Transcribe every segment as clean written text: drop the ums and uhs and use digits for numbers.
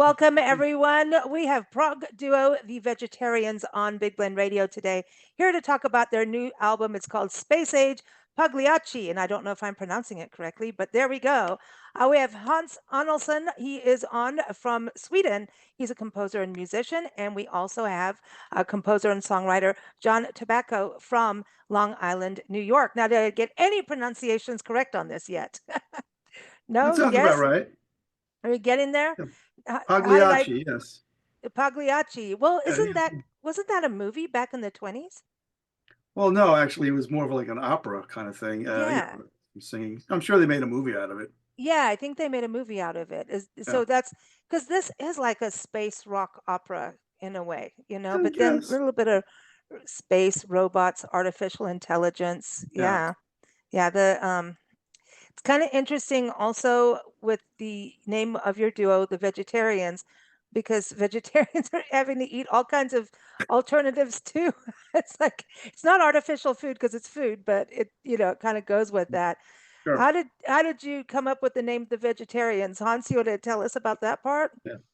Welcome, everyone. We have Prog duo The Vegetarians on Big Blend Radio today, here to talk about their new album. It's called Age Pagliacci, and I don't know if I'm pronouncing it correctly, but there we go. We have Hans Annellsson. He is on from Sweden. He's a composer and musician, and we also have a composer and songwriter, John Tabacco from Long Island, New York. Now, did I get any pronunciations correct on this yet? No? That sounds Yes? about right. Are we getting there? Yeah. Pagliacci, yes. Pagliacci. Well, wasn't that a movie back in the 20s? Well, no, actually, it was more of like an opera kind of thing. Yeah. Singing. I'm sure they made a movie out of it. Yeah, I think they made a movie out of it. So that's because this is like a space rock opera in a way, but then a little bit of space, robots, artificial intelligence. Yeah. It's kind of interesting also with the name of your duo, the Vegetarians, because vegetarians are having to eat all kinds of alternatives too. It's like it's not artificial food because it's food, but it kind of goes with that. Sure. How did you come up with the name the Vegetarians? Hans, you want to tell us about that part?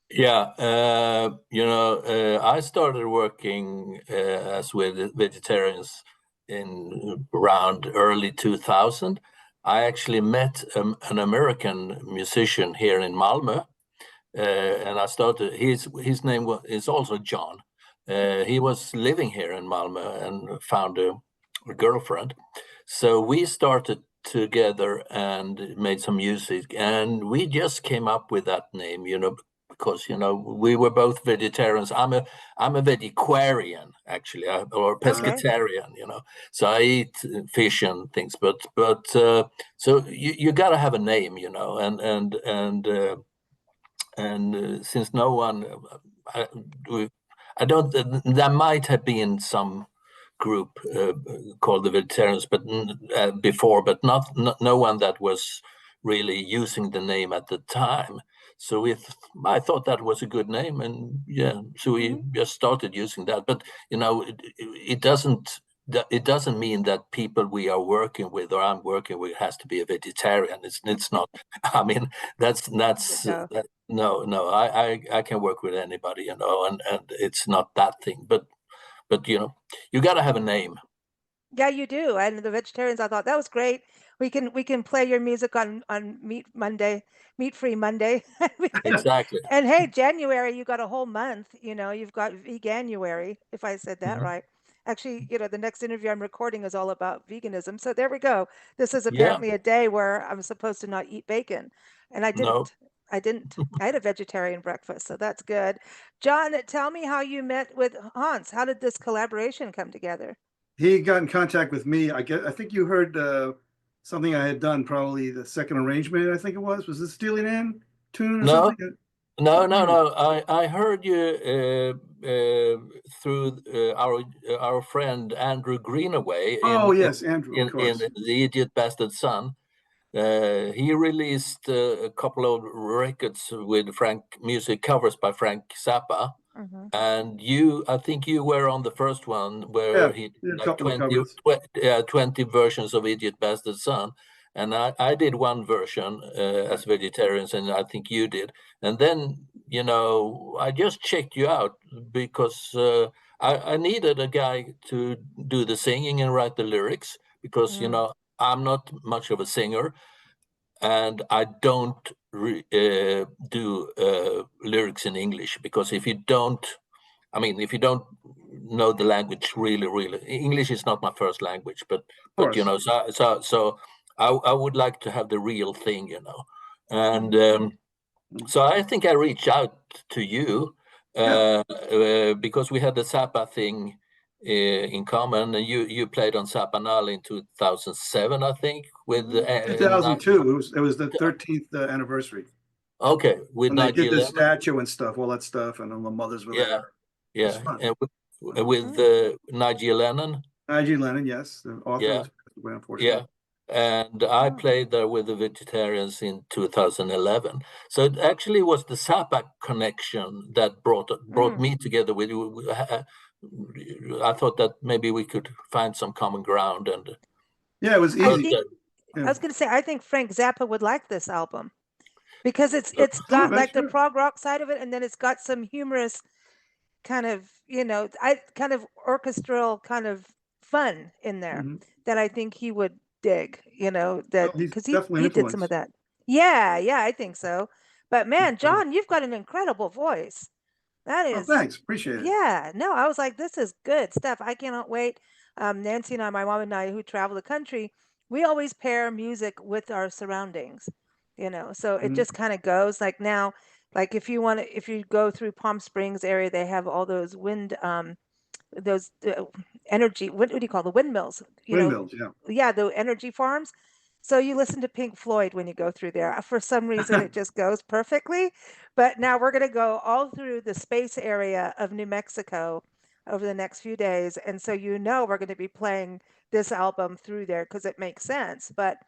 Yeah, I started working as with Vegetarians in around early 2000. I actually met an American musician here in Malmö, and I started. His name is also John. He was living here in Malmö and found a girlfriend. So we started together and made some music, and we just came up with that name, because we were both vegetarians. I'm a vegetarian actually, or pescatarian, so I eat fish and things. But so you got to have a name, and since no one, I don't. There might have been some group called the Vegetarians, but before, but no one that was really using the name at the time. So I thought that was a good name, and so we just started using that. But it doesn't mean that people we are working with or I'm working with has to be a vegetarian. It's not. I mean, that's no. I can work with anybody, and it's not that thing. But you got to have a name. Yeah, you do. And the Vegetarians, I thought that was great. We can play your music on Meat Free Monday. Exactly. And hey, January, you got a whole month. You've got Veganuary, if I said that right. Actually, the next interview I'm recording is all about veganism. So there we go. This is apparently a day where I'm supposed to not eat bacon, and I didn't. No. I didn't. I had a vegetarian breakfast, so that's good. John, tell me how you met with Hans. How did this collaboration come together? He got in contact with me. I think you heard something I had done, probably the second arrangement, I think it was. Was it Steely Dan tune or something? No. I heard you through our friend Andrew Greenaway. Yes, Andrew, of course. In The Idiot Bastard Son. He released a couple of records with music covers by Frank Zappa, and I think you were on the first one where he like 20 versions of Idiot Bastard Son, and I did one version as Vegetarians, and I think you did, and then I just checked you out because I needed a guy to do the singing and write the lyrics because I'm not much of a singer, and I don't do lyrics in English because if you don't know the language really, English is not my first language, but so I would like to have the real thing, and so I think I reached out to you because we had the Zappa thing in common, and you played on Zappanale in 2007, I think, with 2002. It was the 13th anniversary. Okay, with when they did the statue and stuff, all that stuff, and all the mothers were there. Yeah, and with Nigel Lennon. Nigel Lennon, yes, the author was unfortunately. Yeah, and I played there with the Vegetarians in 2011. So it actually was the Zappa connection that brought me together with you. I thought that maybe we could find some common ground, and it was easy. I was going to say, I think Frank Zappa would like this album because it's So- got that's like the true. prog rock side of it, and then it's got some humorous kind of, I kind of orchestral kind of fun in there Mhm. that I think he would dig, Well, that he's because definitely an he did some of influence. that. Yeah, I think so. But man, John, you've got an incredible voice. That Oh, is, thanks. Appreciate it. yeah, no, I was like, this is good stuff. I cannot wait. Nancy and I, my mom and I, who travel the country, we always pair music with our surroundings, so it Mhm. just kind of goes like now, like if you go through Palm Springs area, they have all those wind, those energy, what do you call the windmills, Windmills, yeah. yeah, the energy farms. So you listen to Pink Floyd when you go through there. For some reason, it just goes perfectly. But now we're going to go all through the space area of New Mexico over the next few days. And so, we're going to be playing this album through there because it makes sense. But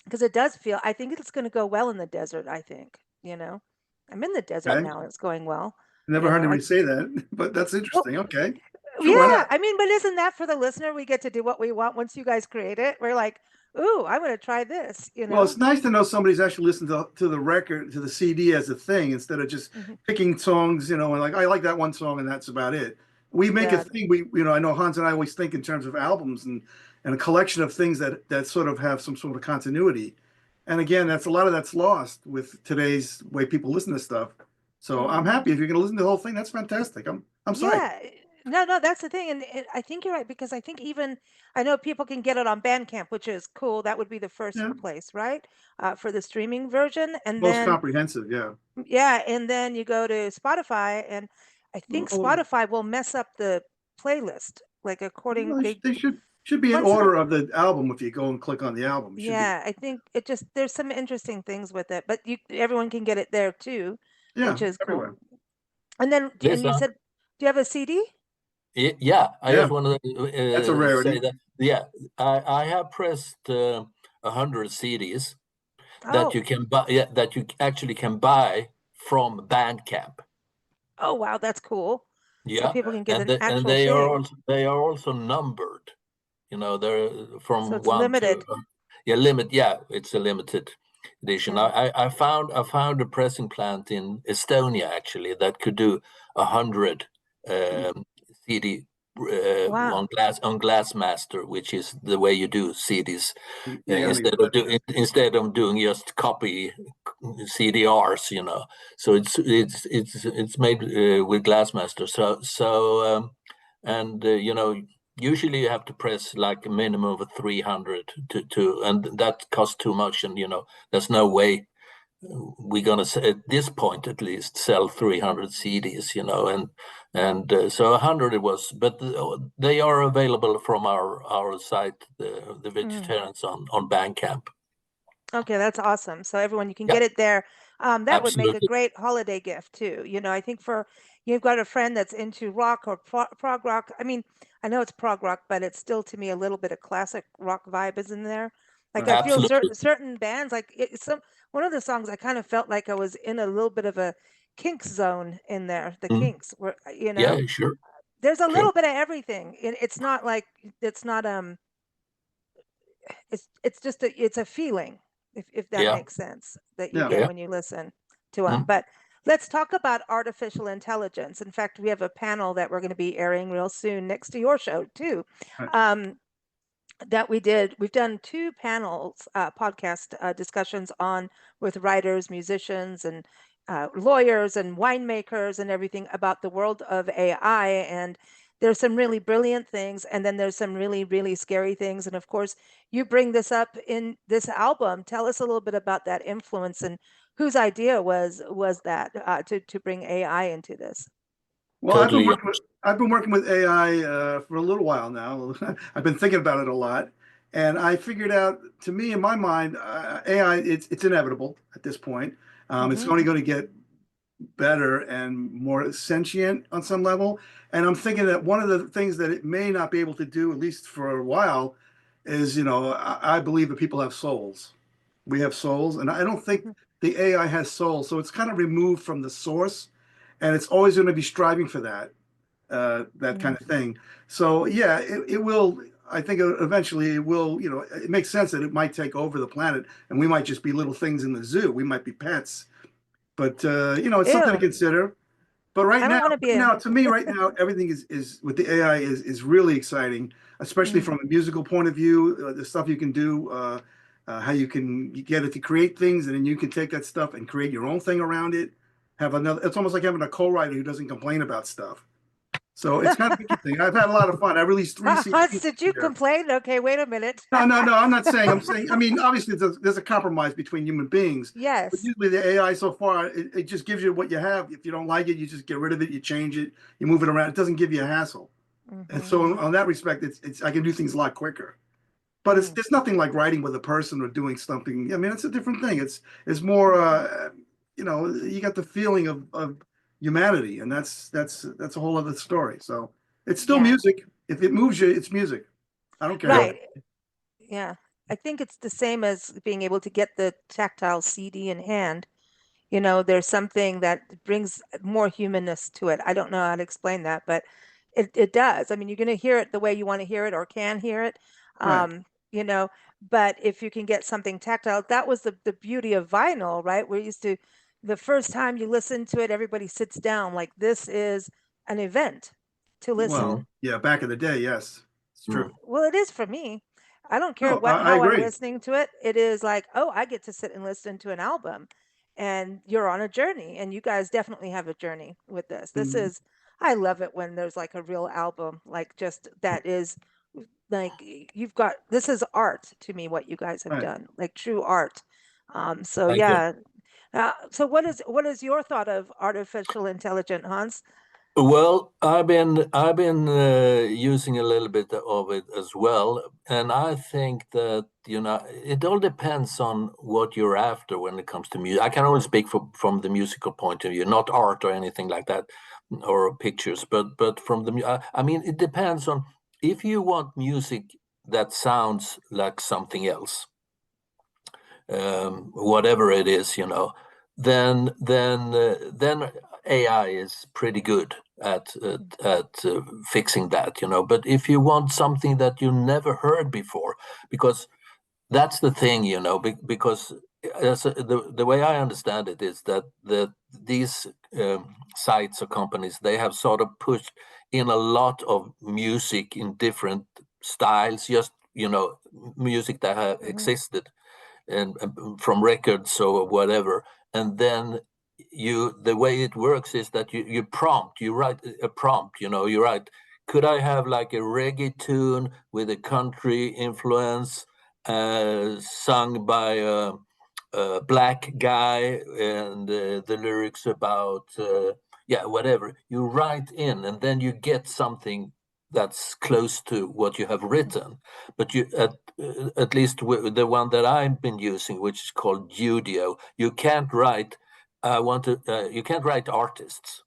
because it does feel, I think it's going to go well in the desert, I think, I'm in the desert Okay. now and it's going well. Never heard I, anybody say that, but that's well, interesting. Okay. Sure, why yeah, not? I mean, but isn't that for the listener? We get to do what we want once you guys create it. We're like, ooh, I'm going to try this. Well, it's nice to know somebody's actually listened to the record, to the CD as a thing, instead of just Mhm. picking songs, and like, I like that one song and that's about it. We make a Yeah. thing. I know Hans and I always think in terms of albums and a collection of things that sort of have some sort of continuity. And again, a lot of that's lost with today's way people listen to stuff. So I'm Mhm. happy if you're going to listen to the whole thing. That's fantastic. I'm psyched. Yeah. No, that's the thing. And I think you're right because I think even I know people can get it on Bandcamp, which is cool. That would be the first Yeah, place, right? For the streaming version. And most then, comprehensive. Yeah. yeah, and then you go to Spotify, and I think Oh, Spotify will mess up the playlist, like according well, they they should be in once in a order of the album if you go and click on the album. It should be. yeah, I think it just there's some interesting things with it, but everyone can get it there too, which Yeah, is cool. everywhere. And then and you Listen, said, do you have a CD? yeah, I Yeah, just wanted that's a to say rarity. that. Yeah, I have pressed 100 CDs that Oh, you can buy. Yeah, that you actually can buy from Bandcamp. oh wow, that's cool. So Yeah, people can get and an and actual CD. they are also numbered. They're So from it's one to limited. yeah, limit. Yeah, it's a limited edition. Yeah. I found a pressing plant in Estonia actually that could do 100 um, CD Wow. on Glassmaster, which is the way you do CDs You gotta make it instead of doing just copy CDRs. So it's made with Glassmaster. And usually you have to press like a minimum of 300 and that costs too much, and there's no way we're gonna at this point at least sell 300 CDs, and so 100 it was, but they are available from our site, the Mm. vegetarians on Bandcamp. Okay, that's awesome. So everyone, you can Yeah, get it there. That would make a absolutely. great holiday gift too. I think for you've got a friend that's into rock or prog rock. I mean, I know it's prog rock, but it's still to me a little bit of classic rock vibe is in there. Like I right. feel Absolutely. certain bands, like some one of the songs, I kind of felt like I was in a little bit of a Kinks zone in there. The Mhm. Kinks were, Yeah, sure, there's a sure. little bit of everything. It's not like it's not it's just it's a feeling, if that Yeah, makes sense, that you Yeah. get yeah. when you listen to them. Mhm. But let's talk about artificial intelligence. In fact, we have a panel that we're going to be airing real soon next to your show too. Right. That we've done two panels, podcast discussions on with writers, musicians, and lawyers and winemakers and everything about the world of AI. And there's some really brilliant things, and then there's some really, really scary things. And of course, you bring this up in this album. Tell us a little bit about that influence and whose idea was that to bring AI into this. Well, Totally. I've been working with AI for a little while now. I've been thinking about it a lot, and I figured out, to me, in my mind, AI it's inevitable at this point. It's Hmm. only going to get better and more sentient on some level. And I'm thinking that one of the things that it may not be able to do, at least for a while, is, I believe that people have souls. We have souls, and I don't think the AI has souls. So it's kind of removed from the source, and it's always going to be striving for that kind of thing. So yeah, it will. I think eventually it will, it makes sense that it might take over the planet and we might just be little things in the zoo. We might be pets, but it's something to Ew. consider. But I don't want to be to me, right now, everything is with the AI is really exciting, especially Mhm. from a musical point of view. The stuff you can do, how you get it to create things, and then you can take that stuff and create your own thing around it. Have another. It's almost like having a co-writer who doesn't complain about stuff. So it's kind of interesting. I've had a lot of fun. I released 3 CDs Hans, this did you year. complain? Okay, wait a minute. No. I'm not saying. I'm saying. I mean, obviously, there's a compromise between human beings. But Yes. usually, the AI so far, it just gives you what you have. If you don't like it, you just get rid of it. You change it. You move it around. It doesn't give you a hassle. And Hmm. so, on that respect, it's I can do things a lot quicker. But it's nothing like writing with a person or doing something. I mean, it's a different thing. It's more. You got the feeling of humanity, and that's a whole other story. So it's still Yeah. music. If it moves you, it's music. I don't care. Yeah. Right. Yeah. I think it's the same as being able to get the tactile CD in hand. There's something that brings more humanness to it. I don't know how to explain that, but it does. I mean, you're going to hear it the way you want to hear it or can hear it. Right. Um, you know, but if you can get something tactile, that was the beauty of vinyl, right? We're used to the first time you listen to it, everybody sits down like this is an event to listen. Well, Mm, yeah, back in the day, yes, it's true. mm. Well, it is for me. I don't care No, what I how I'm agree. listening to it. It is like, oh, I get to sit and listen to an album and you're on a journey and you guys definitely have a journey with this. This Mhm. is I love it when there's like a real album like just that is like you've got this is art to me what you guys have Right. done. Like true art. So Thank you. yeah. So what is your thought of artificial intelligence, Hans? Well, I've been using a little bit of it as well, and I think that it all depends on what you're after when it comes to music. I can only speak from the musical point of view, not art or anything like that, or pictures, but from I mean, it depends on if you want music that sounds like something else, whatever it is, then AI is pretty good at fixing that, But if you want something that you never heard before, because that's the thing, because the way I understand it is that these sites or companies, they have sort of pushed in a lot of music in different styles, just music that have Hmm. existed and from records or whatever, and then the way it works is that you write a prompt, you write, could I have like a reggae tune with a country influence, sung by a black guy, and the lyrics about yeah, whatever you write in, and then you get something that's close to what you have written. But at least the one that I've been using, which is called Udio, you can't write. You can't write artists.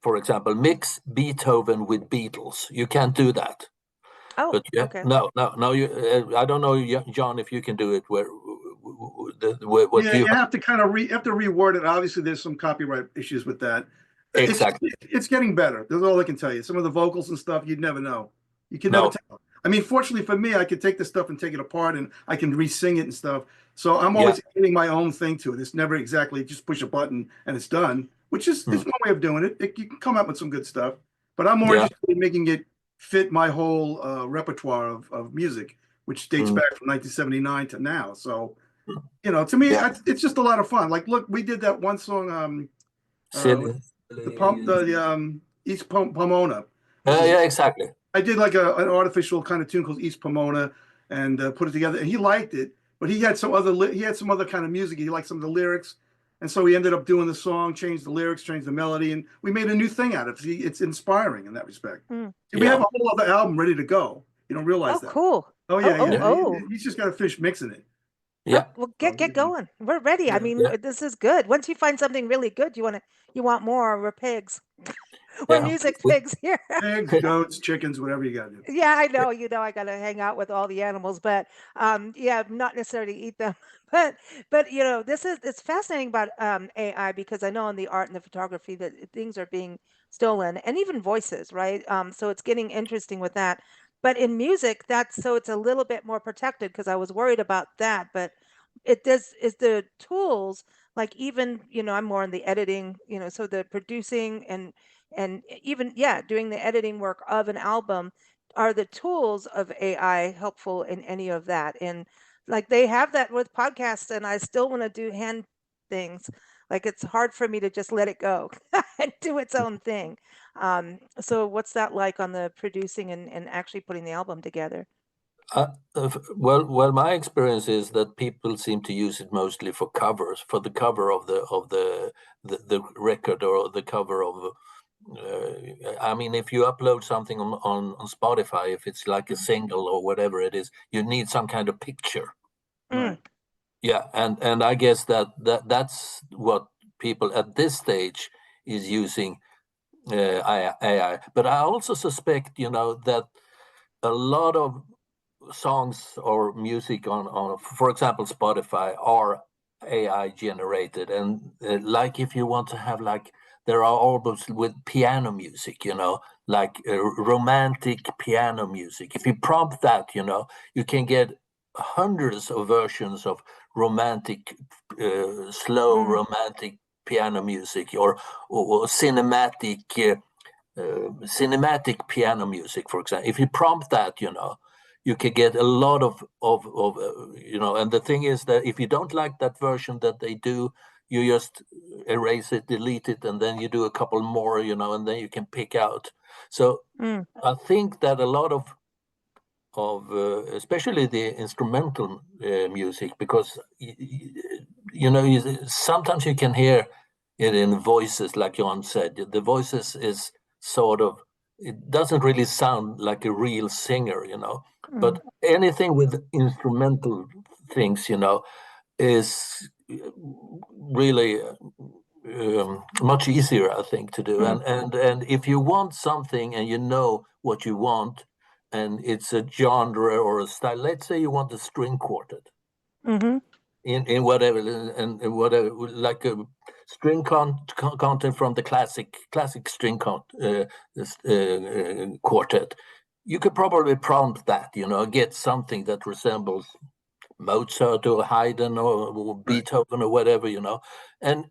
For example, mix Beethoven with Beatles. You can't do that. Oh, But yeah, okay. no. I don't know, John, if you can do it. What Yeah, you you have to kind of have to reword it. Obviously, there's some copyright issues with that. It's exactly? it's getting better. That's all I can tell you. Some of the vocals and stuff, you'd never know. You can never No, tell. I mean, fortunately for me, I could take the stuff and take it apart, and I can re-sing it and stuff. So I'm yeah, always adding my own thing to it. It's never exactly just push a button and it's done, which is mm, it's one way of doing it. You can come up with some good stuff, but I'm more yeah, interested in making it fit my whole repertoire of music, which dates mm, back from 1979 to now. So to me, yeah. it's just a lot of fun. Like, look, we did that one song, uh, Silly. the East Pomona, which is Yeah, exactly. I did like an artificial kind of tune called East Pomona and put it together, and he liked it, but he had some other kind of music. He liked some of the lyrics, and so he ended up doing the song, changed the lyrics, changed the melody, and we made a new thing out of it. See, it's inspiring in that respect. Mm. See, we have Yeah, a whole other album ready to go. You don't realize Oh, that. cool. Oh Oh, yeah, oh, yeah, yeah. oh. He's just got to finish mixing it. Oh, yeah, well, get So, get going. We're ready. I yeah. mean, yeah, this is good. Once you find something really good, you want more. We're pigs. We're yeah. music pigs here. Eggs, goats, chickens, whatever you got to do. Yeah, I know. I gotta hang out with all the animals, but yeah, not necessarily eat them. But it's fascinating about AI because I know in the art and the photography that things are being stolen and even voices, right? So it's getting interesting with that. But in music, it's a little bit more protected because I was worried about that. But is the tools, like, even, I'm more in the editing, so the producing and even, yeah, doing the editing work of an album, are the tools of AI helpful in any of that? And like, they have that with podcasts, and I still want to do hand things. Like, it's hard for me to just let it go and do its own thing. So what's that like on the producing and actually putting the album together? Well, my experience is that people seem to use it mostly for covers, for the cover of the record, or the cover of. I mean, if you upload something on Spotify, if it's like a single or whatever it is, you need some kind of picture. Mm. Yeah, and I guess that's what people at this stage is using AI. But I also suspect, that a lot of songs or music on for example, Spotify, are AI generated. And like, if you want to have, like, there are albums with piano music, like romantic piano music. If you prompt that, you can get hundreds of versions of romantic, slow romantic piano music, or cinematic cinematic piano music, for example. If you prompt that, you can get a lot of and the thing is that if you don't like that version that they do, you just erase it, delete it, and then you do a couple more, and then you can pick out. So I think that a lot of especially the instrumental music, because sometimes you can hear it in voices, like John said. The voices is sort of, it doesn't really sound like a real singer, but anything with instrumental things, is really much easier, I think, to do. And if you want something and you know what you want, and it's a genre or a style, let's say you want a string quartet in whatever, and whatever, like a string content from the classic string quartet, you could probably prompt that, get something that resembles Mozart or Haydn or Beethoven or whatever, and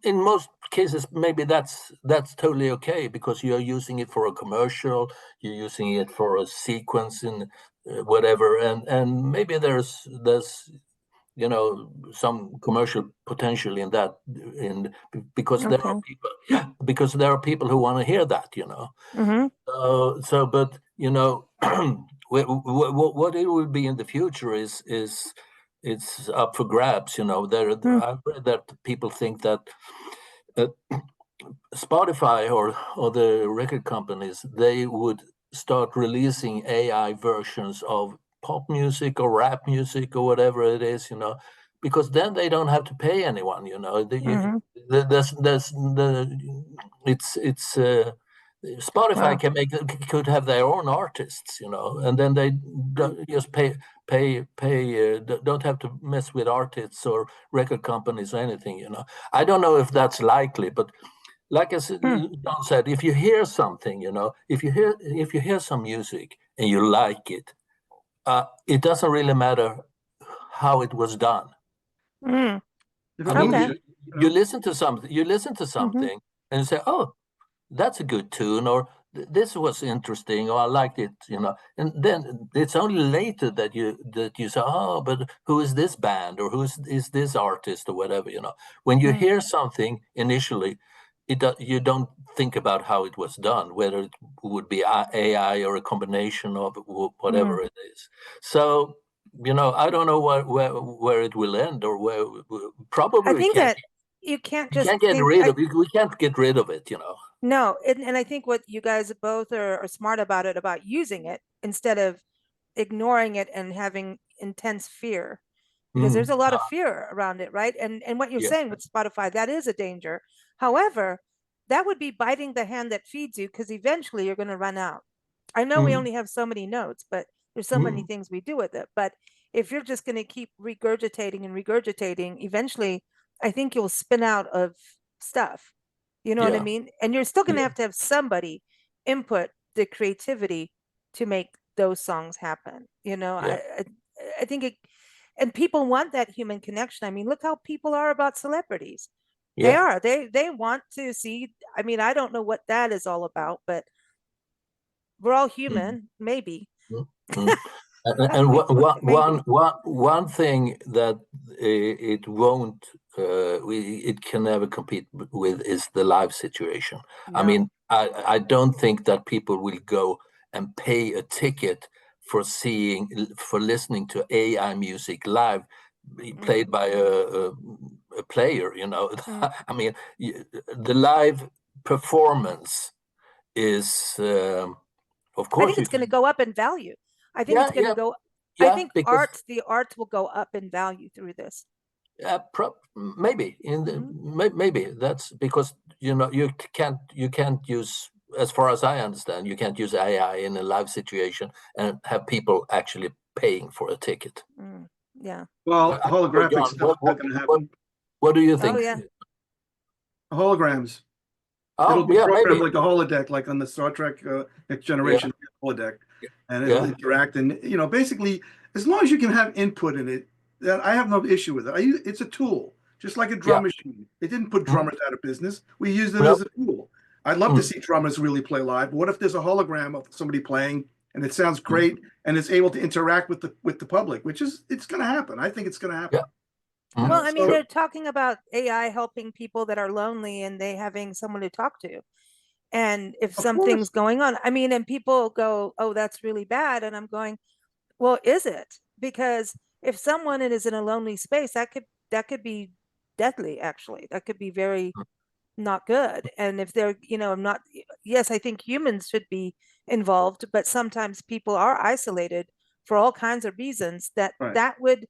in most cases maybe that's totally okay, because you're using it for a commercial, you're using it for a sequence in whatever, and maybe there's some commercial potential in that, because there are people who want to hear that, but what it will be in the future is it's up for grabs. I've read that people think that Spotify or the record companies, they would start releasing AI versions of pop music or rap music or whatever it is, because then they don't have to pay anyone. It's Spotify could have their own artists, and then they just pay. Don't have to mess with artists or record companies or anything. I don't know if that's likely, but like I said, John said, if you hear something, if you hear some music and you like it, it doesn't really matter how it was done. I mean, you listen to something, and you say, "Oh, that's a good tune," or "This was interesting," or "I liked it," and then it's only later that you say, "Oh, but who is this band, or is this artist, or whatever," When you hear something initially, you don't think about how it was done, whether it would be AI or a combination of whatever it is. So, I don't know where it will end, or where probably I think that you can't just get rid of it. We can't get rid of it, No, and I think what you guys both are smart about it, about using it instead of ignoring it and having intense fear, because there's a lot of fear around it, right? And what you're saying with Spotify, that is a danger. However, that would be biting the hand that feeds you, because eventually you're going to run out. I know we only have so many notes, but there's so many things we do with it. But if you're just going to keep regurgitating and regurgitating, eventually I think you'll spin out of stuff. You know what I mean? And you're still going to have somebody input the creativity to make those songs happen. Yeah. I think it, and people want that human connection. I mean, look how people are about celebrities. They Yeah. are. They want to see. I mean, I don't know what that is all about, but we're all Mm. human, maybe. Mm. Mm. And Maybe. one thing that it won't, it can never compete with is the live situation. I No. mean, I don't think that people will go and pay a ticket for listening to AI music live Mm, played by a player. mm. I mean, the live performance is, of I course, think you it's going to can. go up in value. I think Yeah, it's going to yeah, go. I yeah, think because the arts will go up in value through this. maybe Hmm. maybe that's because you can't use, as far as I understand, you can't use AI in a live situation and have people actually paying for a ticket. Mm, yeah. Well, So holographic John, stuff is not going to what happen. what do you Oh think? yeah. Holograms. It'll Oh be yeah, programmed maybe. like a holodeck, like on the Star Trek Next Yeah, Generation holodeck, and it'll yeah, interact. And basically, as long as you can have input in it, that I have no issue with it. It's a tool, just like a yeah. drum machine. It didn't put Mm. drummers out of business. We used it No. as a tool. I'd love to Mm. see drummers really play live. But what if there's a hologram of somebody playing and it sounds Mm. great and it's able to interact with the public, which is it's going to happen. I think it's going to happen. Yeah. Mm. Well, I mean, So they're talking about AI helping people that are lonely and they having someone to talk to. And if of something's course, going on, I mean, and people go, "Oh, that's really bad." And I'm going, "Well, is it?" Because if someone is in a lonely space, that could be deadly, actually. That could be very not good. And if they're, not, yes, I think humans should be involved, but sometimes people are isolated for all kinds of reasons right, that would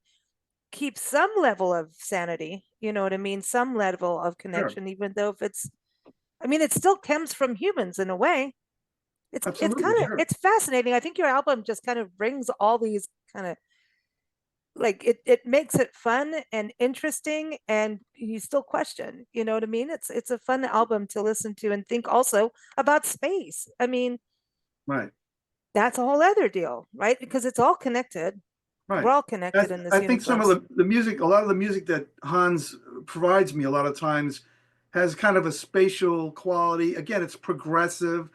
keep some level of sanity, you know what I mean? Some level of sure, connection, even though if it's, I mean, it still comes from humans in a way. It's absolutely, kind of sure, it's fascinating. I think your album just kind of brings all these kind of like it makes it fun and interesting and you still question, you know what I mean? It's a fun album to listen to and think also about space. I mean, right. that's a whole other deal, right? Because it's all connected. We're Right. all connected in this I think some of universe. the music, a lot of the music that Hans provides me a lot of times has kind of a spatial quality. Again, it's progressive.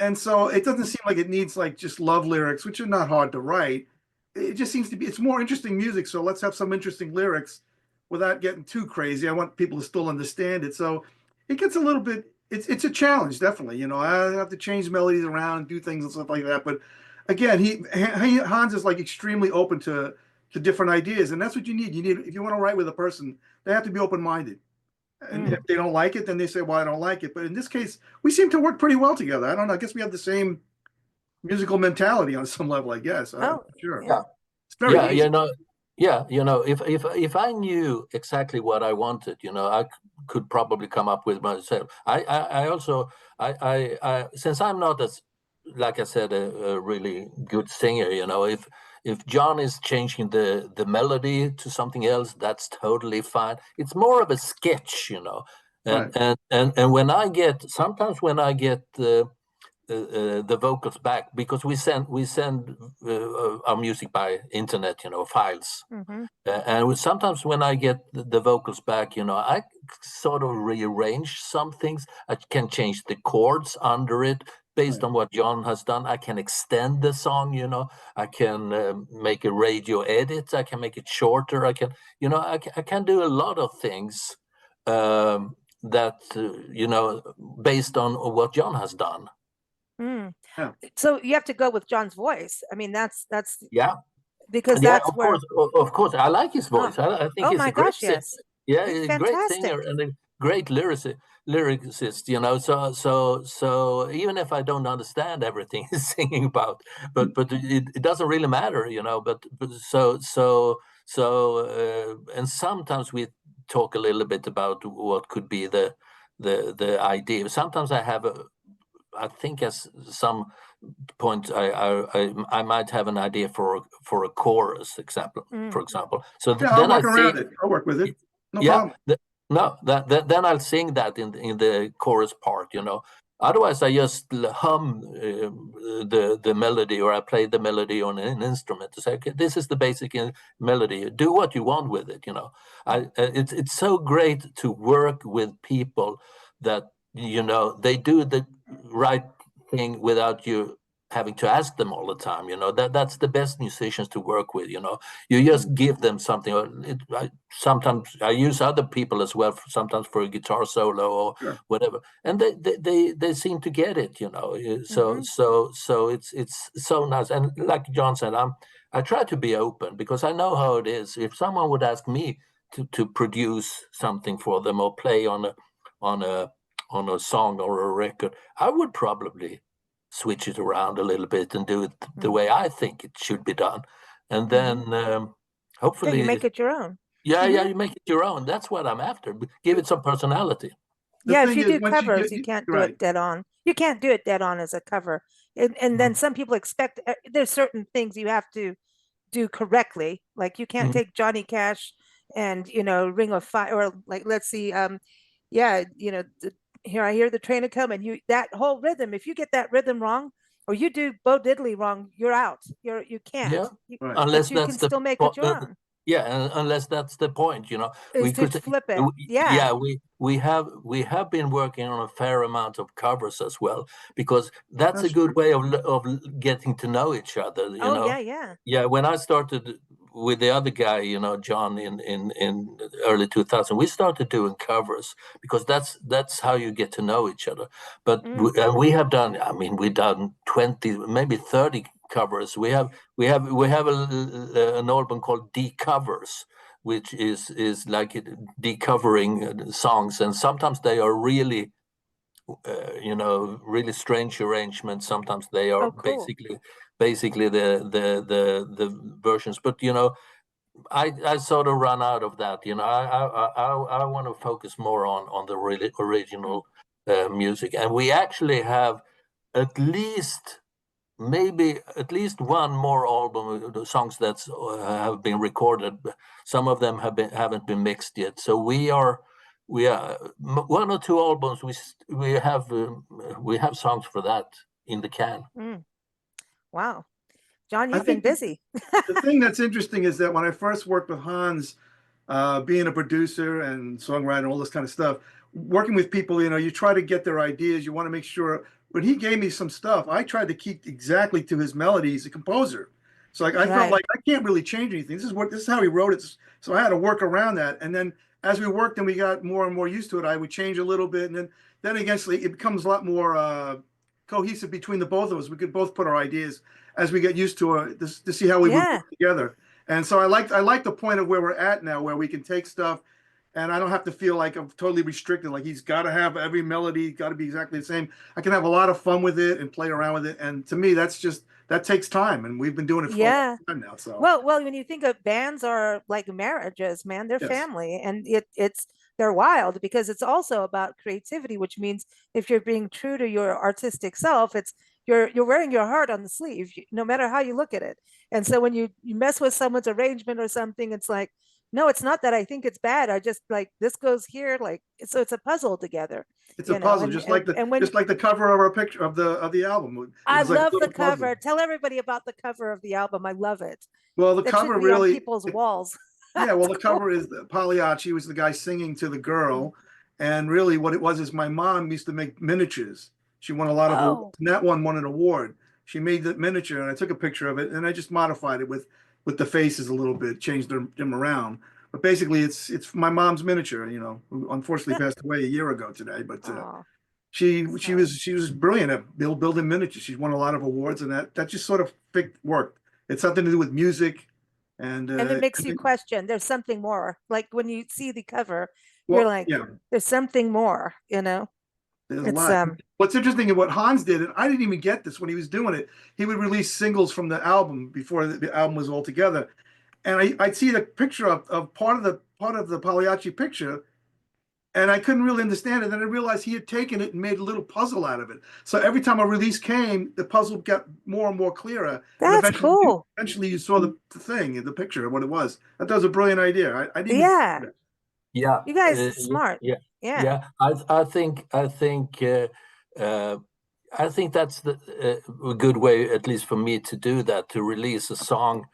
And so it doesn't seem like it needs like just love lyrics, which are not hard to write. It just seems to be, it's more interesting music. So let's have some interesting lyrics without getting too crazy. I want people to still understand it. So it gets a little bit, it's a challenge, definitely. I have to change melodies around and do things and stuff like that. But again, Hans is like extremely open to different ideas. And that's what you need. If you want to write with a person, they have to be open minded. And Mm. if they don't like it, then they say, well, I don't like it. But in this case, we seem to work pretty well together. I don't know. I guess we have the same musical mentality on some level, I guess. I'm Oh, not sure. Yeah, yeah. It's very yeah. easy. Yeah. If I knew exactly what I wanted, I could probably come up with myself. I also I since I'm not, as like I said, a really good singer. If John is changing the melody to something else, that's totally fine. It's more of a sketch, Right. and sometimes when I get the vocals back, because we send our music by internet, files. Mm-hmm. Sometimes when I get the vocals back, I sort of rearrange some things. I can change the chords under it based Right. on what John has done. I can extend the song, I can make a radio edit. I can make it shorter. I can do a lot of things that, based on what John has done. Mm. Yeah. So you have to go with John's voice. I mean, that's Yeah. because Yeah, that's of where, course, of course. I like his oh, voice. I think oh he's my a great gosh, singer. yes. Yeah, He's a great fantastic. singer and a great lyricist. So even if I don't understand everything he's singing about, but it doesn't really matter. And sometimes we talk a little bit about what could be the idea. Sometimes I think at some point I might have an idea for a chorus example, Mm. for example. So Yeah, I'll then I work see, around it. I'll work with it. No yeah, problem. no, then I'll sing that in the chorus part, Otherwise, I just hum the melody, or I play the melody on an instrument to say, okay, this is the basic melody. Do what you want with it. It's so great to work with people that they do the right thing without you having to ask them all the time. That's the best musicians to work with. You just give them something. Sometimes I use other people as well, sometimes for a guitar solo or whatever, and they seem to get it. So it's so nice. And like John said, I try to be open, because I know how it is. If someone would ask me to produce something for them or play on a song or a record, I would probably switch it around a little bit and do it the way I think it should be done, and then hopefully you make it your own. Yeah, you make it your own. That's what I'm after. Give it some personality. If you do covers, you can't do it dead on. You can't do it dead on as a cover, and then some people expect there's certain things you have to do correctly. Like you can't take Johnny Cash and Ring of Fire, or like, let's see, Here I Hear the Train a Comin'. That whole rhythm, if you get that rhythm wrong, or you do Bo Diddley wrong, you're out. You can't. Unless you can still make it your own. Yeah, unless that's the point, we could flip it. We have been working on a fair amount of covers as well, because that's a good way of getting to know each other. Yeah. When I started with the other guy, John, in early 2000, we started doing covers, because that's how you get to know each other. But we have done. We've done 20, maybe 30 covers. We have an album called Decovers, which is like decovering songs, and sometimes they are really really strange arrangements. Sometimes they are basically the versions, but I sort of run out of that. I want to focus more on the really original music, and we actually have at least one more album, the songs that have been recorded. Some of them haven't been mixed yet. So we are one or two albums. We have songs for that in the can. Wow, John, you've been busy. The thing that's interesting is that when I first worked with Hans, being a producer and songwriter and all this kind of stuff, working with people, you try to get their ideas. You want to make sure. When he gave me some stuff, I tried to keep exactly to his melody. He's a composer. So I felt like I can't really change anything. This is how he wrote it. So I had to work around that. And then as we worked and we got more and more used to it, I would change a little bit. And then eventually it becomes a lot more cohesive between the both of us. We could both put our ideas as we get used to it to see how we would put together. And so I like the point of where we're at now, where we can take stuff, and I don't have to feel like I'm totally restricted. Like he's got to have every melody, got to be exactly the same. I can have a lot of fun with it and play around with it. And to me, that takes time. And we've been doing it for a long time now. So well, when you think of bands are like marriages, man, they're family, and they're wild, because it's also about creativity, which means if you're being true to your artistic self, you're wearing your heart on the sleeve, no matter how you look at it. And so when you mess with someone's arrangement or something, it's like, no, it's not that I think it's bad. I just like this goes here, like so. It's a puzzle together. It's a puzzle, just like the cover of our picture of the album. I love the cover. Tell everybody about the cover of the album. I love it. Well, the cover really on people's walls. Yeah, well, the cover is Pagliacci was the guy singing to the girl, and really what it was is my mom used to make miniatures. She won a lot of awards, and that one won an award. She made the miniature, and I took a picture of it, and I just modified it with the faces a little bit, changed them around. But basically, it's my mom's miniature, who unfortunately passed away a year ago today. But she was brilliant at building miniatures. She's won a lot of awards, and that just sort of worked. It's something to do with music, and it makes you question. There's something more. Like when you see the cover, you're like, there's something more. There's a lot. What's interesting is what Hans did, and I didn't even get this when he was doing it. He would release singles from the album before the album was all together, and I'd see the picture of part of the Pagliacci picture, and I couldn't really understand it. Then I realized he had taken it and made a little puzzle out of it. So every time a release came, the puzzle got more and more clearer. That's cool. Eventually, you saw the thing in the picture of what it was. That was a brilliant idea. I didn't. Yeah. You guys are smart. Yeah. I think I think that's a good way, at least for me, to do that, to release a song,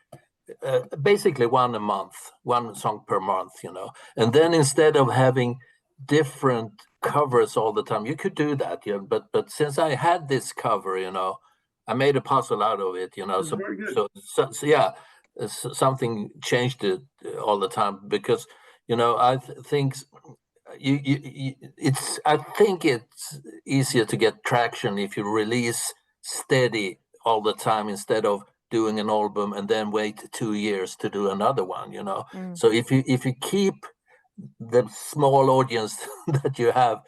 basically one a month, one song per month, and then instead of having different covers all the time, you could do that, but since I had this cover, I made a puzzle out of it, It's very good. so yeah, something changed it all the time, because I think I think it's easier to get traction if you release steady all the time, instead of doing an album and then wait 2 years to do another one. So if you keep the small audience that you have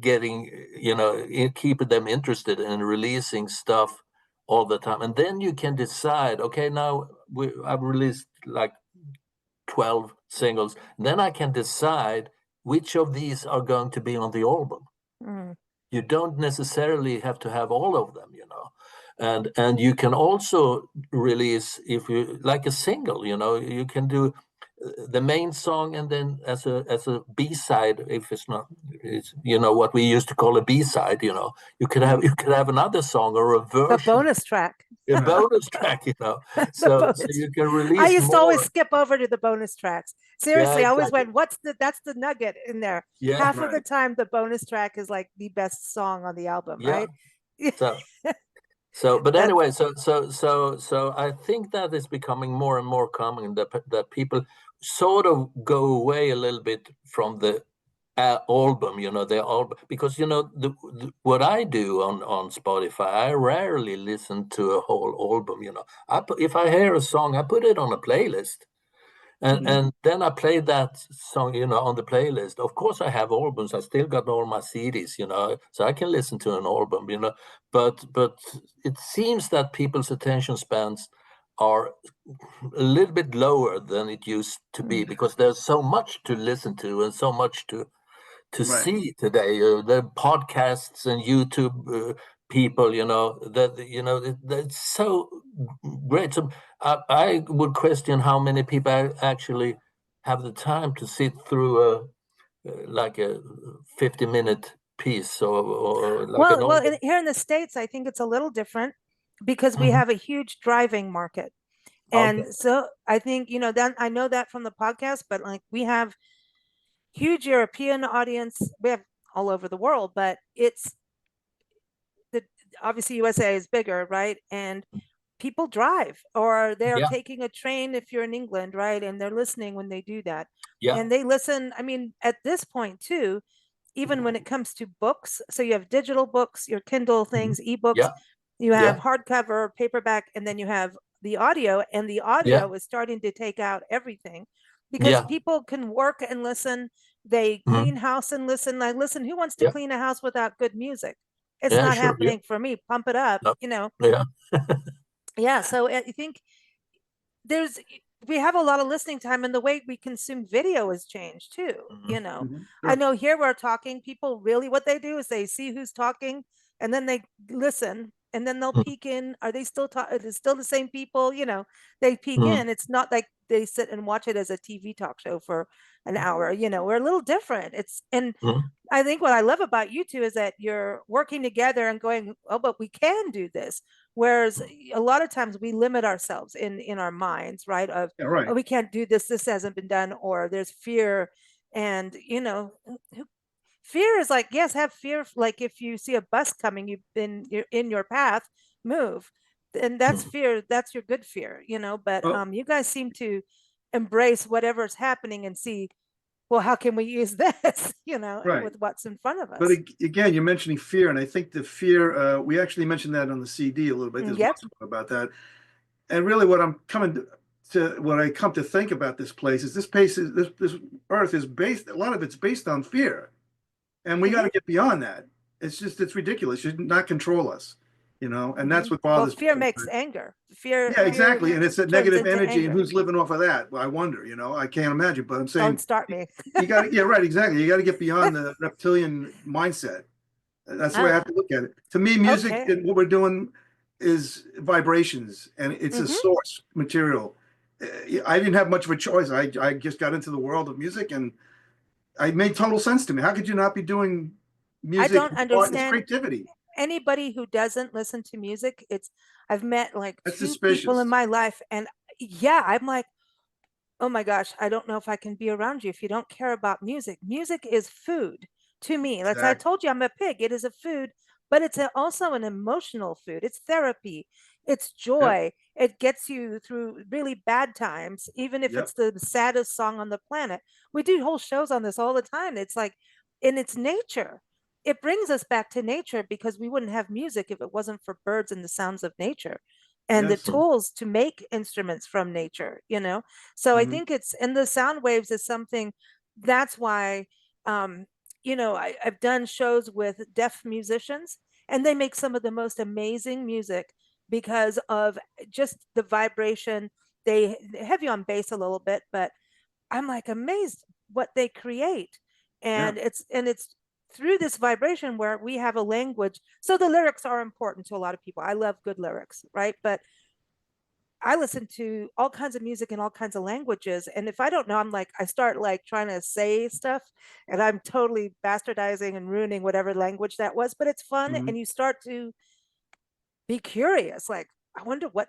getting, keep them interested in releasing stuff all the time, and then you can decide, okay, now I've released like 12 singles, then I can decide which of these are going to be on the album. You don't necessarily have to have all of them, and you can also release, if you like a single, you can do the main song, and then as a B-side, if it's what we used to call a B-side, you could have another song or a version, a bonus track. A bonus track, so you can release. I used to always skip over to the bonus tracks. Seriously, Yeah, I always went, that's the nugget in there. Yeah, half of the time the bonus track is like the best song on the album, right? But anyway, so I think that is becoming more and more common, that people sort of go away a little bit from the album, the album, because what I do on Spotify, I rarely listen to a whole album. If I hear a song, I put it on a playlist, and then I play that song, on the playlist. Of course, I have albums. I still got all my CDs, so I can listen to an album, But it seems that people's attention spans are a little bit lower than it used to be, because there's so much to listen to and so much to see today. The podcasts and YouTube people, that's so great. So I would question how many people actually have the time to sit through like a 50-minute piece, or like well, here in the States, I think it's a little different, because we have a huge driving market. And so I think, then I know that from the podcast, but like we have huge European audience, we have all over the world, but it's obviously USA is bigger, right? And people drive, or they're taking a train if you're in England, right? And they're listening when they do that. And they listen, I mean, at this point too, even when it comes to books, so you have digital books, your Kindle things, ebooks, you have hardcover, paperback, and then you have the audio, and the audio is starting to take out everything, because people can work and listen. They clean house and listen. Like, listen, who wants to clean a house without good music? It's not happening for me. Pump it up, So I think we have a lot of listening time, and the way we consume video has changed too. I know here we're talking, people really, what they do is they see who's talking, and then they listen, and then they'll peek in. Are they still talking? Is it still the same people? They peek in. It's not like they sit and watch it as a TV talk show for an hour. We're a little different. And I think what I love about you two is that you're working together and going, oh, but we can do this. Whereas a lot of times we limit ourselves in our minds, right? Oh, we can't do this. This hasn't been done, or there's fear. And, fear is like, yes, have fear. Like if you see a bus coming, you're in your path, move. And that's fear. That's your good fear, but you guys seem to embrace whatever's happening and see, well, how can we use this, with what's in front of us? But again, you're mentioning fear, and I think the fear, we actually mentioned that on the CD a little bit. There's lots about that. And really what I come to think about this place is this earth is based, a lot of it's based on fear. And we got to get beyond that. It's ridiculous. It should not control us, and that's what bothers me. Fear makes anger. Fear. Yeah, exactly. And it's a negative energy, and who's living off of that? Well, I wonder, I can't imagine, but I'm saying. Don't start me. You got to, yeah, right, exactly. You got to get beyond the reptilian mindset. That's the way I have to look at it. To me, music and what we're doing is vibrations, and it's a source material. I didn't have much of a choice. I just got into the world of music, and it made total sense to me. How could you not be doing music, don't art, it's understand creativity. anybody who doesn't listen to music. I've met like That's two people in suspicious. my life, and yeah, I'm like, oh my gosh, I don't know if I can be around you if you don't care about music. Music is food to me. That's I Exactly. told you I'm a pig. It is a food, but it's also an emotional food. It's therapy. It's Yep. joy. It gets you through really bad times, even if Yep. it's the saddest song on the planet. We do whole shows on this all the time. It's like in its nature. It brings us back to nature because we wouldn't have music if it wasn't for birds and the sounds of nature and the Yes. tools to make instruments from nature, so I Hmm. think and the sound waves is something that's why, um, I've done shows with deaf musicians and they make some of the most amazing music because of just the vibration. They have you on bass a little bit, but I'm like amazed what they create. Yeah. And it's through this vibration where we have a language. So the lyrics are important to a lot of people. I love good lyrics, right? But I listen to all kinds of music in all kinds of languages. And if I don't know, I'm like, I start like trying to say stuff and I'm totally bastardizing and ruining whatever language that was. But it's fun. Hmm. And you start to be curious, like, I wonder what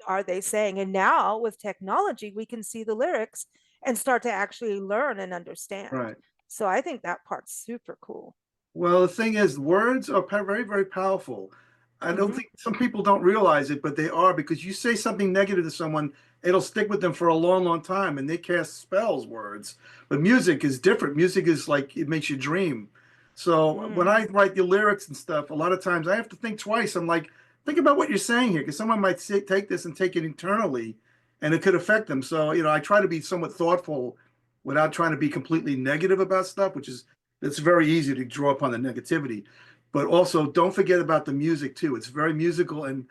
are they saying? And now with technology, we can see the lyrics and start to actually learn and understand. Right. So I think that part's super cool. Well, the thing is, words are very, very powerful. I don't Mm-hmm. think some people don't realize it, but they are because you say something negative to someone, it'll stick with them for a long, long time, and they cast spells, words. But music is different. Music is like it makes you dream. So when Mm. I write the lyrics and stuff, a lot of times I have to think twice. I'm like, think about what you're saying here, because someone might take this and take it internally, and it could affect them. So, I try to be somewhat thoughtful without trying to be completely negative about stuff, which is it's very easy to draw upon the negativity. But also, don't forget about the music too. It's very musical, and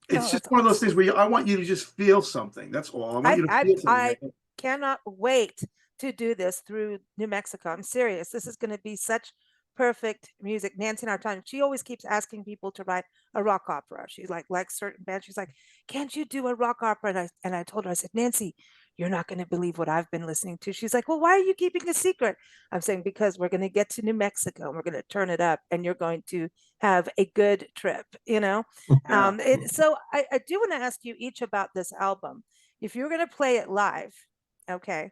it's Oh, just that's one of those awesome. things where I want you to just feel something. That's all. I want I you to I feel something. I cannot wait to do this through New Mexico. I'm serious. This is going to be such perfect music. Nancy and I are talking. She always keeps asking people to write a rock opera. She's like certain bands. She's like, "Can't you do a rock opera?" And I told her, I said, "Nancy, you're not going to believe what I've been listening to." She's like, "Well, why are you keeping a secret?" I'm saying because we're going to get to New Mexico and we're going to turn it up, and you're going to have a good trip. Yeah. So I do want to ask you each about this album. If you're going to play it live, okay,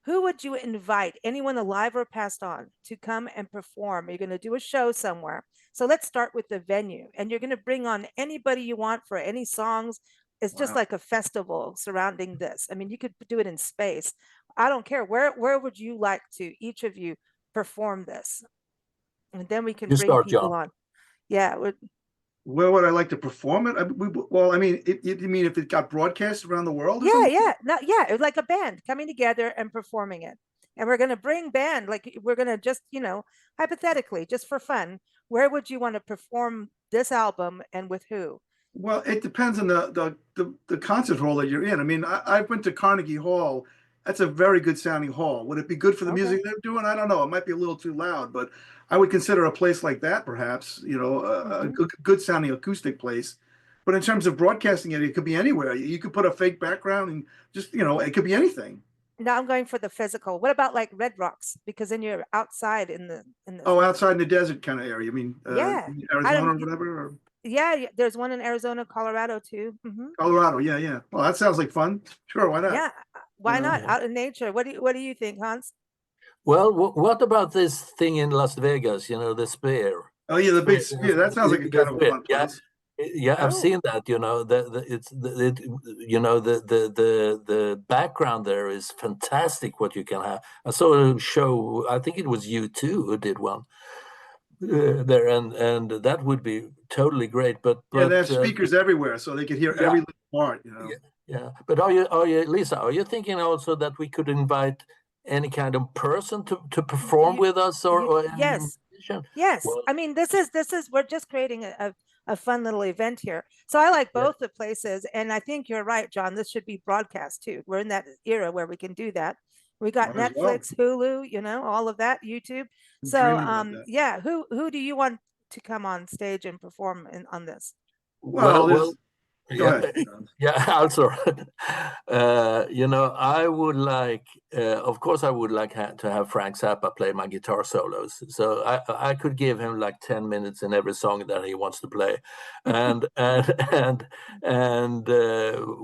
who would you invite, anyone alive or passed on, to come and perform? You're going to do a show somewhere. So let's start with the venue. And you're going to bring on anybody you want for any songs. It's just Wow. like a festival surrounding this. I mean, you could do it in space. I don't care. Where would you like to, each of you, perform this? And then we can You bring start, people John. on. Yeah. Where would I like to perform it? Well, I mean, you mean if it got broadcast around the world or Yeah, something? yeah. No, yeah, it was like a band coming together and performing it. And we're going to bring band, like we're going to just, hypothetically, just for fun, where would you want to perform this album and with who? Well, it depends on the concert hall that you're in. I mean, I went to Carnegie Hall. That's a very good sounding hall. Would it be good for the Okay. music they're doing? I don't know. It might be a little too loud, but I would consider a place like that perhaps, a Hmm. good sounding acoustic place. But in terms of broadcasting it, it could be anywhere. You could put a fake background and just, it could be anything. Now I'm going for the physical. What about like Red Rocks? Because then you're outside in the Oh, outside in the desert kind of area. I mean, yeah. I Arizona don't or whatever, or yeah, there's one in Arizona, Colorado too. Colorado. Yeah, yeah. Well, that sounds like fun. Sure, why not? Yeah. You Why know. not? Yeah. Out in nature. What do you think, Hans? Well, what about this thing in Las Vegas? The Sphere. Oh yeah, the big Sphere, sphere. That sounds like a the kind of a Sphere. fun Yeah, place. yeah, I've Oh. seen that. The background there is fantastic. What you can have. I saw a show. I think it was U2 who did one there, and that would be totally great. But Yeah, they but have speakers everywhere, so they could hear yeah, every little part. yeah, yeah. But are you Lisa? Are you thinking also that we could invite any kind of person to perform You, with us, or any yes. musician? Yes, Well, I mean this is we're just creating a fun little event here. So I like yeah, both the places, and I think you're right, John. This should be broadcast too. We're in that era where we can do that. We got Might as well. Netflix, Hulu, all of that, YouTube. I'm So dreaming about that. yeah, who do you want to come on stage and perform on this? Well, well, there's well. Go Yeah, ahead. yeah. Also, I would like, of course, I would like to have Frank Zappa play my guitar solos. So I could give him like 10 minutes in every song that he wants to play, and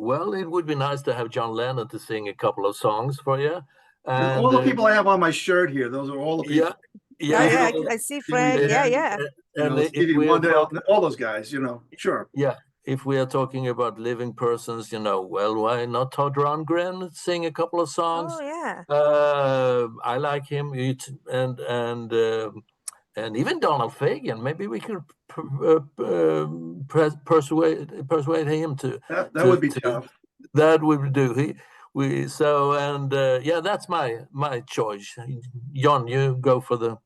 well, it would be nice to have John Lennon to sing a couple of songs for you. And And all the people I have on my shirt here, those are all the yeah, people. Oh yeah, yeah, Beatles, I see Steely Frank. Yeah, Dan, yeah. and if Stevie we are Wonder, talking. all those guys, sure. Yeah, if we are talking about living persons, well, why not Todd Rundgren sing a couple of songs? Oh yeah. I like him, and even Donald Fagen. Maybe we could persuade him to That would to be to tough. that would do. Yeah, that's my choice. John, you go for the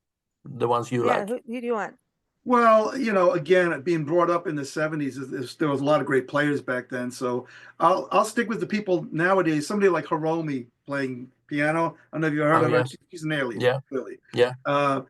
ones you Yeah, like. who do you want? Well, again, being brought up in the 70s, there was a lot of great players back then. So I'll stick with the people nowadays. Somebody like Hiromi playing piano. I don't know if you heard Oh of her. yeah, She's an alien, yeah, really. yeah,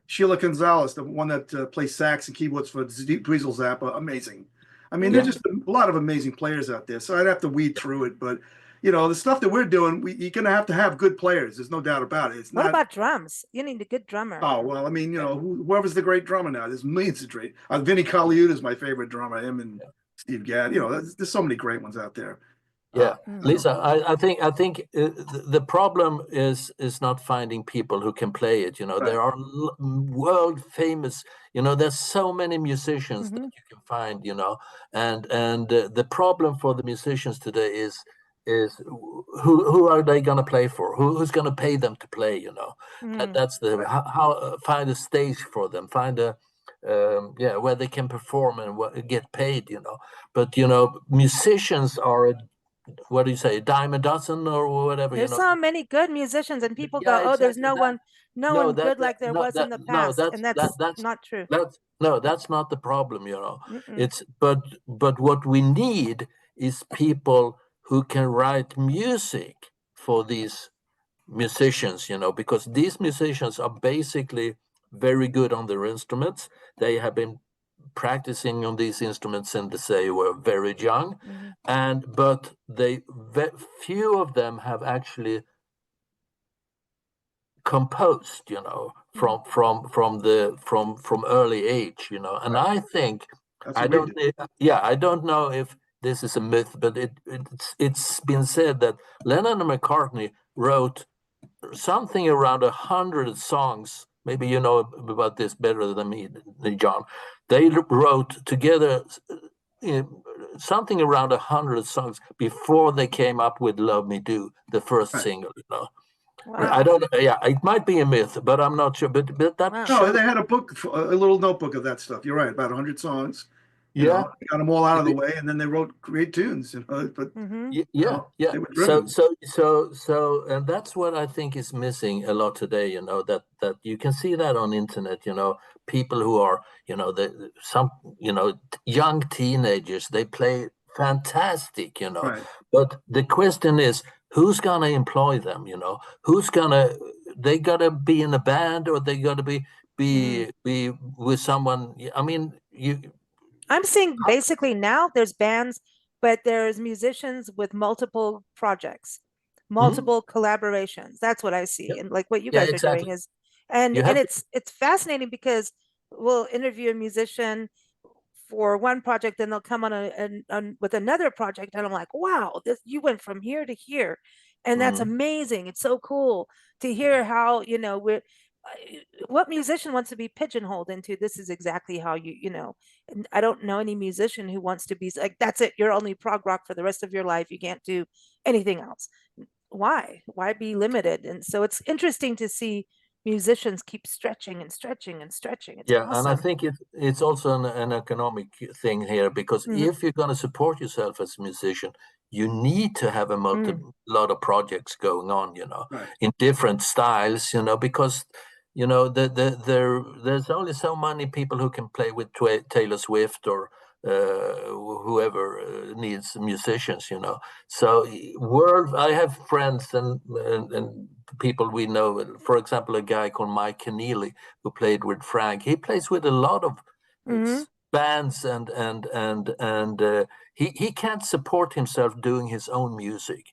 Sheila Gonzalez, the one that plays sax and keyboards for Dweezil Zappa, amazing. I mean, yeah. there's just a lot of amazing players out there. So I'd have to weed through it. But, the stuff that we're doing, you're going to have good players. There's no doubt about it. It's What not. about drums? You need a good drummer. Oh, well, I mean, whoever's the great drummer now, there's millions of great. Vinny Colaiuta is my favorite drummer, him and Steve Gadd. There's so many great ones out there. Yeah, Mm. Lisa, I think the problem is not finding people who can play it. Right. There are world famous. There's so many musicians that you can find. And the problem for the musicians today is who are they going to play for? Who's going to pay them to play? That's the how find a stage for them, find a where they can perform and get paid. But musicians are what do you say, a dime a dozen or whatever, There's so many good musicians, and people go, Yeah, "Oh, there's exactly. no one, no No, one good like there no, was in the no, past," and not true. that's no, that's not the problem. Mm-mm. It's but what we need is people who can write music for these musicians. Because these musicians are basically very good on their instruments. They have been practicing on these instruments since they were very young, but few of them have actually composed, from early age, and I think That's what we do. I don't know if this is a myth, but it's been said that Lennon and McCartney wrote something around 100 songs. Maybe you know about this better than me, John. They wrote together something around 100 songs before they came up with "Love Me Do," the first Right. single. Wow. I don't. Yeah, it might be a myth, but I'm not sure. But that Wow. No, shows. they had a little notebook of that stuff. You're right, about 100 songs. Yeah. Got them all out of the way, and then they wrote great tunes. But Yeah. they were So, driven. and that's what I think is missing a lot today. That you can see that on internet. People who are, young teenagers, they play fantastic. Right. But the question is, who's gonna employ them? Who's gonna? They gotta be in a band, or they gotta be with someone. I mean, I'm seeing basically now there's bands, but there's musicians with multiple projects, multiple collaborations. That's what I see. And like what you Yeah, guys are doing exactly. is, and You have it's fascinating because we'll interview a musician for one project, and they'll come on with another project, and I'm like, wow, this you went from here to here, and that's amazing. It's so cool to hear how what musician wants to be pigeonholed into this is exactly how and I don't know any musician who wants to be like, that's it, you're only prog rock for the rest of your life, you can't do anything else. Why be limited? And so it's interesting to see musicians keep stretching and stretching and stretching. It's Yeah, and I awesome. think it's also an economic thing here, because if you're going to support yourself as a musician, you need to have a lot of projects going on, Right. in different styles, because there's only so many people who can play with Taylor Swift or whoever needs musicians, So I have friends and people we know. For example, a guy called Mike Keneally who played with Frank. He plays with a lot of bands and he can't support himself doing his own music.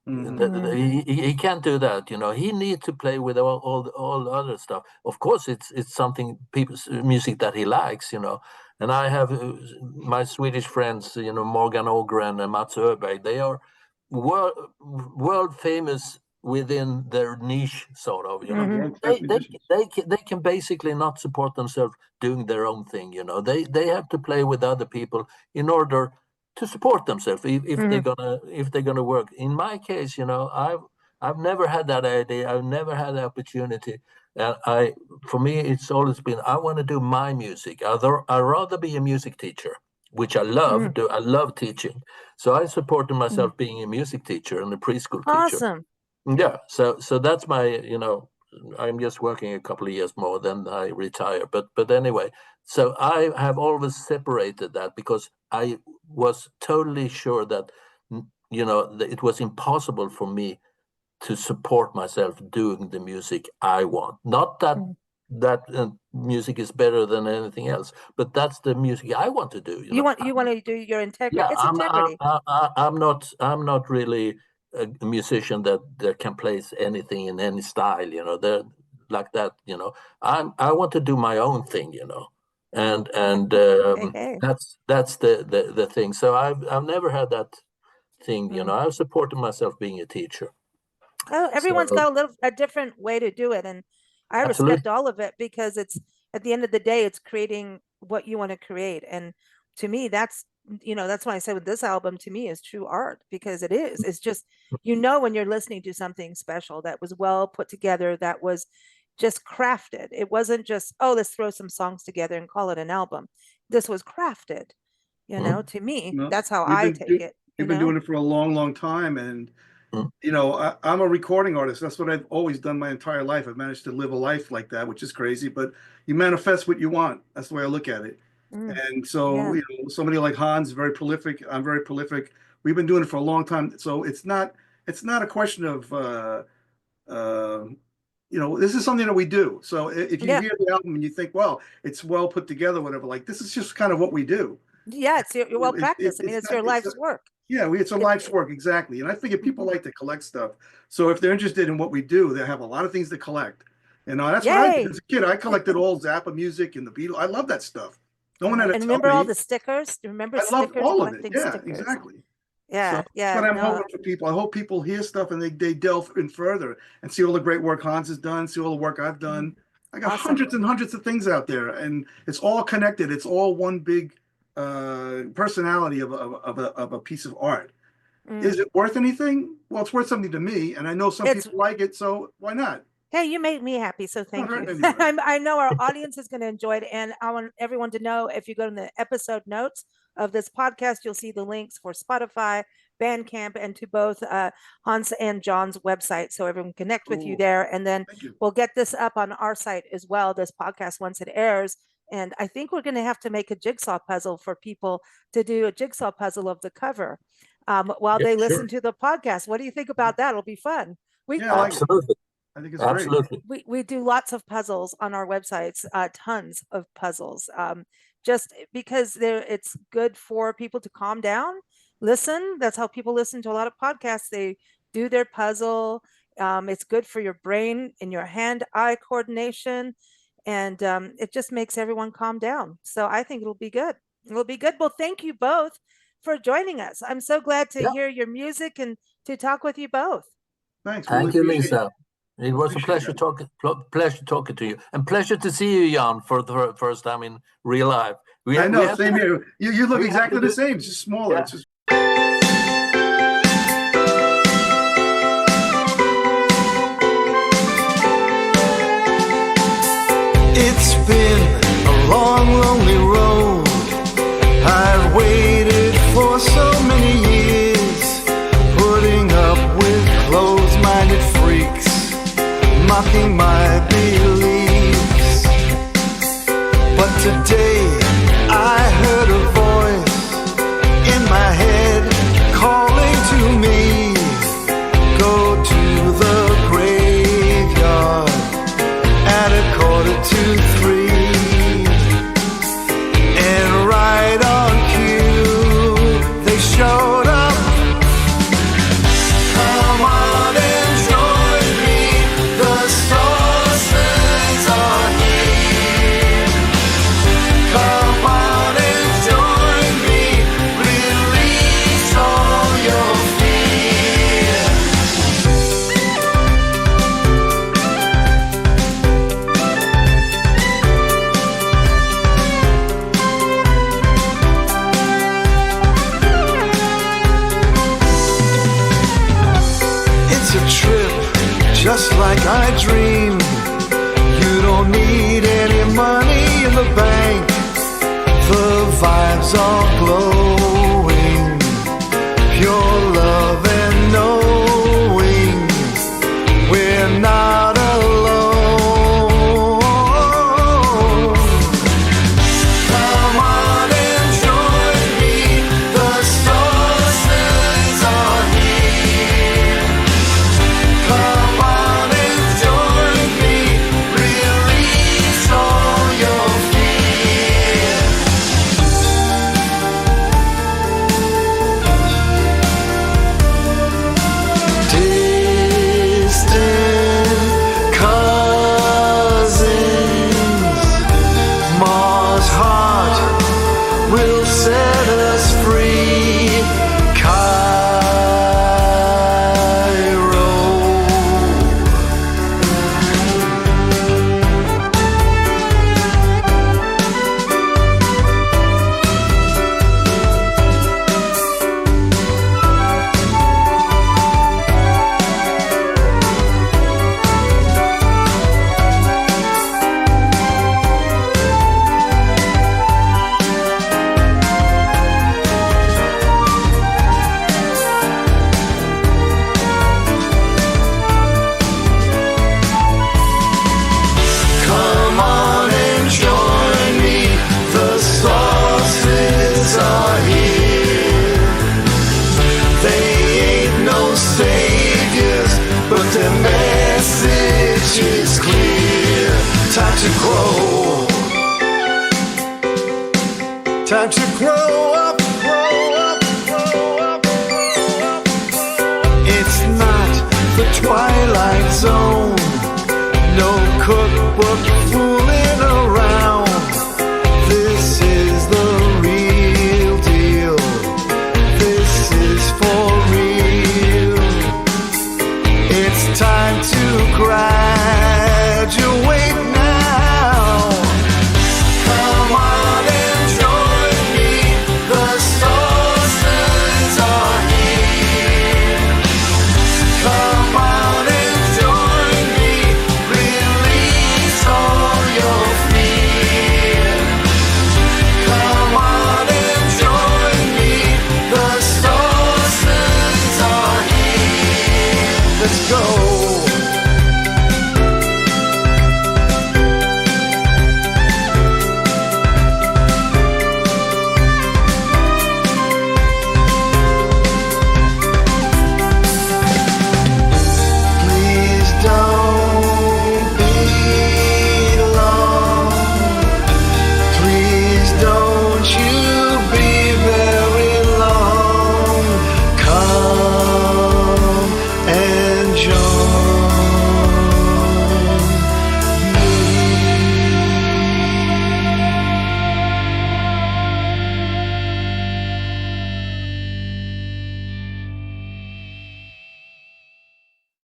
He can't do that, He needs to play with all the other stuff. Of course, it's something people's music that he likes, And I have my Swedish friends, Morgan Ågren and Mats Öberg. They are world famous within their niche, sort of. They can basically not support themselves doing their own thing. They have to play with other people in order to support themselves if they're gonna work. In my case, I've never had that idea. I've never had the opportunity. And for me, it's always been, I want to do my music. I'd rather be a music teacher, which I love. I love teaching. So I supported myself being a music teacher and a preschool teacher. Awesome. Yeah. So that's my, I'm just working a couple of years more, then I retire. But anyway, so I have always separated that because I was totally sure that, that it was impossible for me to support myself doing the music I want. Not that music is better than anything else, but that's the music I want to do. You want to do your integrity. Yeah, it's integrity. I'm not really a musician that can play anything in any style. They're like that. I want to do my own thing. And that's the thing. So I've never had that thing. I've supported myself being a teacher. Oh, everyone's got a different way to do it, and I respect all of it because it's, at the end of the day, it's creating what you want to create. And to me, that's why I said with this album, to me, is true art, because it's just, when you're listening to something special that was well put together, that was just crafted. It wasn't just, let's throw some songs together and call it an album. This was crafted, to me. That's how I take it. You've been doing it for a long, long time. And, I'm a recording artist. That's what I've always done my entire life. I've managed to live a life like that, which is crazy, but you manifest what you want. That's the way I look at it. And so, somebody like Hans, very prolific. I'm very prolific. We've been doing it for a long time. So it's not a question of, this is something that we do. So if you hear the album and you think, well, it's well put together, whatever, like, this is just kind of what we do. Yeah, it's you're well practiced. It's your life's work. Yeah, it's a life's work, exactly. And I figure people like to collect stuff. So if they're interested in what we do, they have a lot of things to collect. And that's what I did as a kid. I collected all Zappa music and the Beatles. I love that stuff. No one had to tell me. Remember all the stickers? Remember stickers? I love all of it. Yeah, stickers. Exactly. Yeah, But I'm hoping for people. I hope people hear stuff and they delve in further and see all the great work Hans has done, see all the work I've done. I got hundreds and hundreds of things out there, and it's all connected. It's all one big personality of a piece of art. Is it worth anything? Well, it's worth something to me, and I know some people like it, so why not? Hey, you made me happy, so thank you. I know our audience is going to enjoy it, and I want everyone to know, if you go to the episode notes of this podcast, you'll see the links for Spotify, Bandcamp, and to both Hans and John's website, so everyone can connect with you there. And then we'll get this up on our site as well, this podcast, once it airs. And I think we're going to have to make a jigsaw puzzle for people to do a jigsaw puzzle of the cover while they listen to the podcast. What do you think about that? It'll be fun. Absolutely. I think it's great. We do lots of puzzles on our websites, tons of puzzles, just because it's good for people to calm down, listen. That's how people listen to a lot of podcasts. They do their puzzle. It's good for your brain and your hand-eye coordination. And it just makes everyone calm down. So I think it'll be good. It'll be good. Well, thank you both for joining us. I'm so glad to hear your music and to talk with you both. Thanks. Thank you, Lisa. It was a pleasure talking to you, and pleasure to see you, Jan, for the first time in real life. I know, same here. You look exactly the same, just smaller. Yeah. It's just... It's been a long, lonely road. I've waited for so many years, putting up with closed-minded freaks, mocking my beliefs. But today I heard a voice in my head calling to me, go to the graveyard at 2:45. I dreamed. You don't need any money in the bank. The vibes are glowing. Pure love and knowing we're not alone. Come on and join me. The sources are here. Come on and join me. Release all your fear. Distant cousins, Mars heart will set us free. Cairo. Come on and join me. The sources are here. They ain't no saviors, but their message is clear. Time to grow. Time to grow up, grow up, grow up, grow up. It's not the Twilight Zone. No cookbook fool